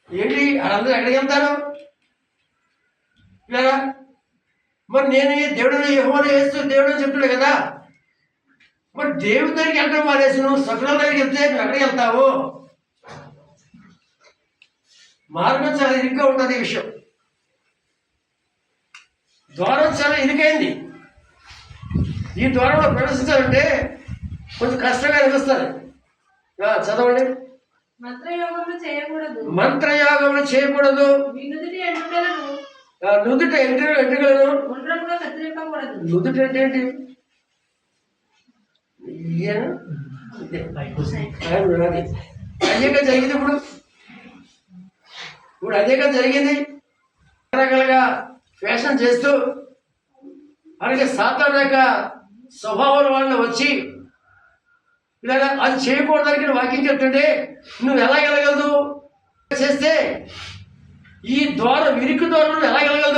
ఏంటి వాళ్ళందరూ ఎక్కడికి వెళ్తారు లేదా? మరి నేను దేవుడిని యెహోవాను యేసు దేవుడు చెప్తున్నాడు కదా. మరి దేవుడి దగ్గరికి వెళ్ళడం మానేసి నువ్వు సకుల దగ్గరికి వెళ్తే నువ్వు ఎక్కడికి వెళ్తావు? మార్గం చాలా ఇరుగ్గా ఉంటుంది. ఈ విషయం ద్వారం చాలా ఇరుకైంది. ఈ ద్వారంలో ప్రవేశించాలంటే కొంచెం కష్టంగా అనిపిస్తుంది. చదవండి. మంత్రయోగములు చేయకూడదు. నుదుట ఎంట్రుకలను నుదుట అంటే ఏంటి? అదేగా జరిగింది. ఇప్పుడు అదేగా జరిగింది. రకరకాలుగా ఫ్యాషన్ చేస్తూ అలాగే సాధారణ స్వభావం వాళ్ళని వచ్చి ఇలాగా అది చేయకూడదని వాక్యం చెప్తుంటే నువ్వు ఎలా వెళ్ళగలదు? చేస్తే ఈ ద్వారం ఇరుకు ద్వారం ఎలా వెళ్ళగలదు?